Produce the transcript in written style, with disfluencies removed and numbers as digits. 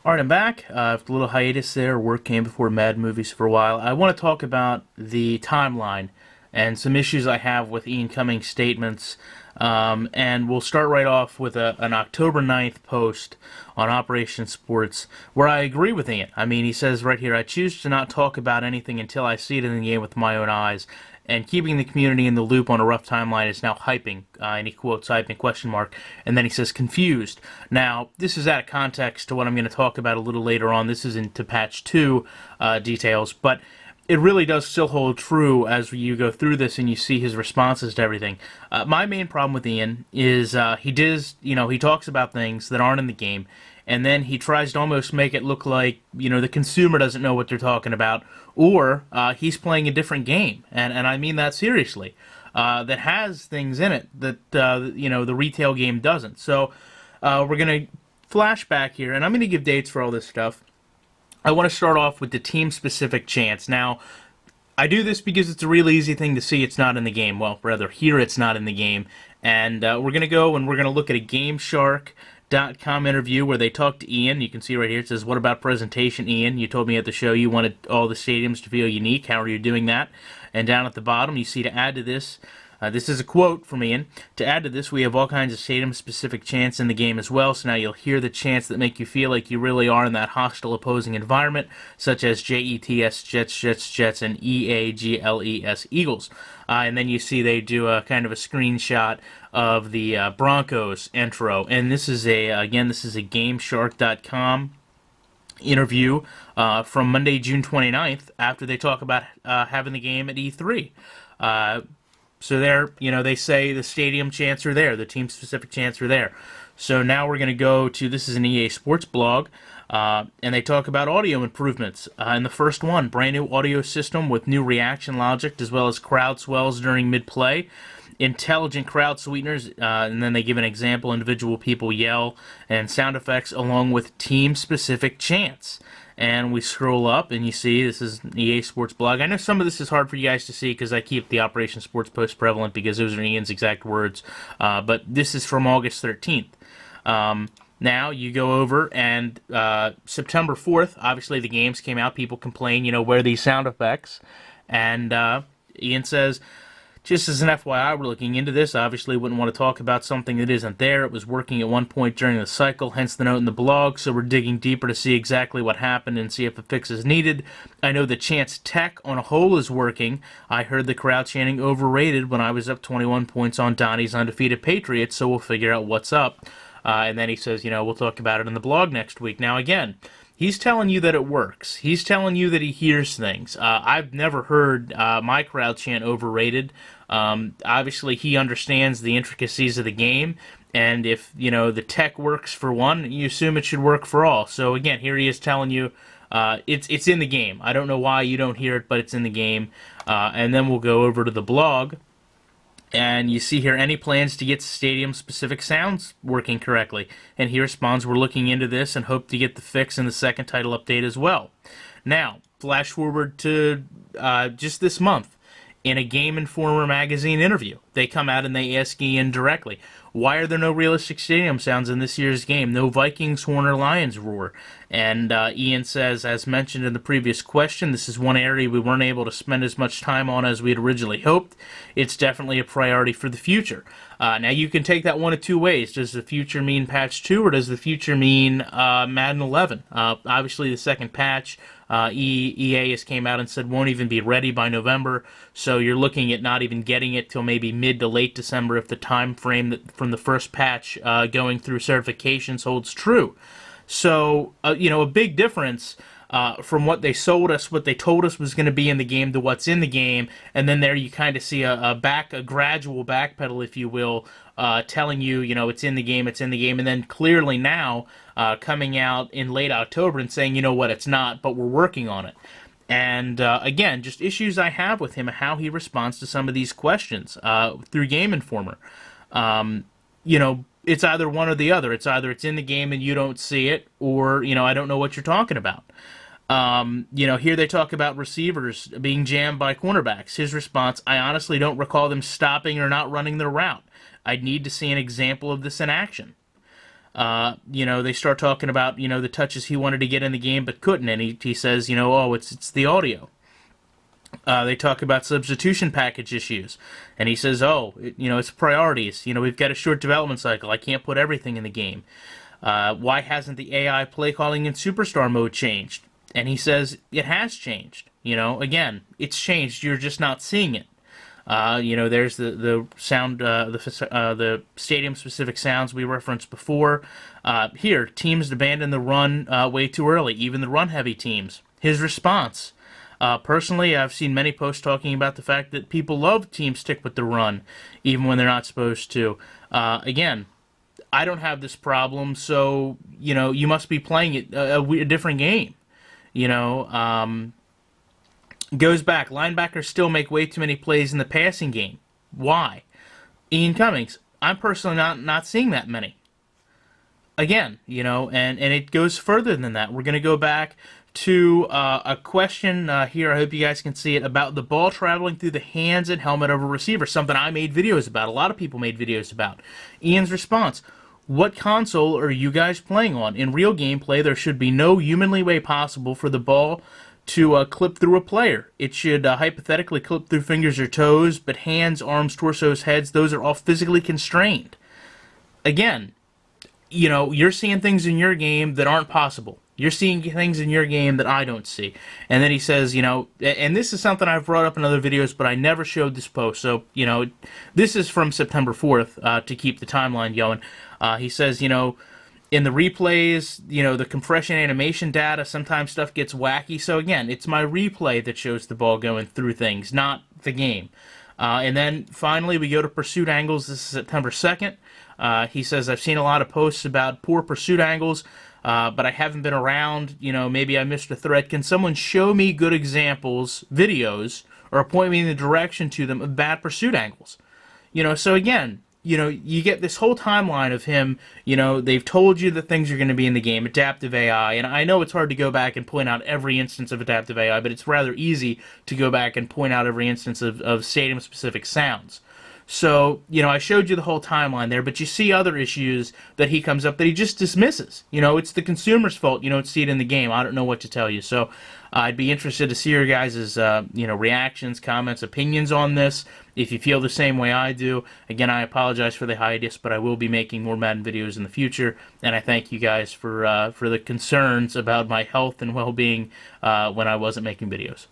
All right, I'm back. After a little hiatus there, work came before Madden movies for a while. I want to talk about the timeline and some issues I have with Ian Cummings' statements. And we'll start right off with an October 9th post on Operation Sports where I agree with Ian. I mean, he says right here, I choose to not talk about anything until I see it in the game with my own eyes. And keeping the community in the loop on a rough timeline is now hyping, and he quotes hyping question mark, and then he says confused. Now, this is out of context to what I'm going to talk about a little later on. This is into patch 2 details, but it really does still hold true as you go through this and you see his responses to everything. My main problem with Ian is he talks about things that aren't in the game, and then he tries to almost make it look like the consumer doesn't know what they're talking about, or he's playing a different game, and I mean that seriously. That has things in it that the retail game doesn't. So we're gonna flash back here, and I'm gonna give dates for all this stuff. I want to start off with the team-specific chance. Now, I do this because it's a real easy thing to see it's not in the game. Well, rather, here it's not in the game. And we're going to go and we're going to look at a GameShark.com interview where they talk to Ian. You can see right here it says, "What about presentation, Ian? You told me at the show you wanted all the stadiums to feel unique. How are you doing that?" And down at the bottom, you see to add to this, this is a quote from Ian. "To add to this, we have all kinds of stadium-specific chants in the game as well, so now you'll hear the chants that make you feel like you really are in that hostile opposing environment, such as JETS, Jets, Jets, Jets, and EAGLES, Eagles." And then you see they do a kind of a screenshot of the Broncos intro. And this is this is a GameShark.com interview from Monday, June 29th, after they talk about having the game at E3. So they say the stadium chants are there, the team-specific chants are there. So now we're going to go to, this is an EA Sports blog, and they talk about audio improvements. In the first one, brand new audio system with new reaction logic, as well as crowd swells during mid-play, intelligent crowd sweeteners, and then they give an example, individual people yell, and sound effects, along with team-specific chants. And we scroll up, and you see this is an EA Sports blog. I know some of this is hard for you guys to see because I keep the Operation Sports post prevalent because those are Ian's exact words. But this is from August 13th. Now you go over, and September 4th, obviously the games came out. People complain, where are these sound effects? And Ian says, "Just as an FYI, we're looking into this. Obviously, wouldn't want to talk about something that isn't there. It was working at one point during the cycle, hence the note in the blog. So we're digging deeper to see exactly what happened and see if a fix is needed. I know the chance tech on a whole is working. I heard the crowd chanting overrated when I was up 21 points on Donnie's undefeated Patriots, so we'll figure out what's up." And then he says, we'll talk about it in the blog next week. Now, again, he's telling you that it works. He's telling you that he hears things. I've never heard my crowd chant overrated. Obviously, he understands the intricacies of the game, and if the tech works for one, you assume it should work for all. So again, here he is telling you it's in the game. I don't know why you don't hear it, but it's in the game. And then we'll go over to the blog. And you see here, any plans to get stadium-specific sounds working correctly? And he responds, "We're looking into this and hope to get the fix in the second title update as well." Now, flash forward to just this month. In a Game Informer magazine interview, they come out and they ask Ian directly, "Why are there no realistic stadium sounds in this year's game? No Vikings horn or Lions roar?" And Ian says, "As mentioned in the previous question, this is one area we weren't able to spend as much time on as we had originally hoped. It's definitely a priority for the future." Now, you can take that one of two ways. Does the future mean patch 2, or does the future mean Madden 11? Obviously, the second patch, EA has came out and said won't even be ready by November, so you're looking at not even getting it till maybe mid to late December if the time frame that from the first patch going through certifications holds true. So, a big difference from what they sold us, what they told us was going to be in the game to what's in the game, and then there you kind of see a gradual backpedal, if you will, telling you, it's in the game, and then clearly now coming out in late October and saying, it's not, but we're working on it. And again, just issues I have with him, how he responds to some of these questions through Game Informer. It's either one or the other. It's either it's in the game and you don't see it, or, I don't know what you're talking about. Here they talk about receivers being jammed by cornerbacks. His response, "I honestly don't recall them stopping or not running their route. I'd need to see an example of this in action." They start talking about, the touches he wanted to get in the game but couldn't, and he says, oh, it's the audio. They talk about substitution package issues, and he says, oh, it's priorities. We've got a short development cycle. I can't put everything in the game. Why hasn't the AI play calling in Superstar mode changed? And he says it has changed. Again, it's changed. You're just not seeing it. There's the sound, the stadium specific sounds we referenced before. Here, teams abandon the run way too early, even the run heavy teams. His response. Personally, I've seen many posts talking about the fact that people love teams stick with the run, even when they're not supposed to. Again, I don't have this problem, so you must be playing it a different game. Goes back. Linebackers still make way too many plays in the passing game. Why? Ian Cummings. I'm personally not seeing that many. Again, and it goes further than that. We're going to go back to a question here. I hope you guys can see it, about the ball traveling through the hands and helmet of a receiver. Something I made videos about. A lot of people made videos about. Ian's response. What console are you guys playing on? In real gameplay, there should be no humanly way possible for the ball to clip through a player. It should hypothetically clip through fingers or toes, but hands, arms, torsos, heads, those are all physically constrained. Again, you're seeing things in your game that aren't possible. You're seeing things in your game that I don't see. And then he says, and this is something I've brought up in other videos, but I never showed this post. So, this is from September 4th to keep the timeline going. He says, in the replays, the compression animation data, sometimes stuff gets wacky. So again, it's my replay that shows the ball going through things, not the game. And then finally, we go to pursuit angles. This is September 2nd. He says, I've seen a lot of posts about poor pursuit angles, but I haven't been around. Maybe I missed a thread. Can someone show me good examples, videos, or point me in the direction to them of bad pursuit angles? So again, you get this whole timeline of him, they've told you that things are going to be in the game, adaptive AI, and I know it's hard to go back and point out every instance of adaptive AI, but it's rather easy to go back and point out every instance of stadium-specific sounds. So, I showed you the whole timeline there, but you see other issues that he comes up that he just dismisses. It's the consumer's fault you don't see it in the game. I don't know what to tell you. So, I'd be interested to see your guys' reactions, comments, opinions on this. If you feel the same way I do, again, I apologize for the hiatus, but I will be making more Madden videos in the future, and I thank you guys for the concerns about my health and well-being when I wasn't making videos.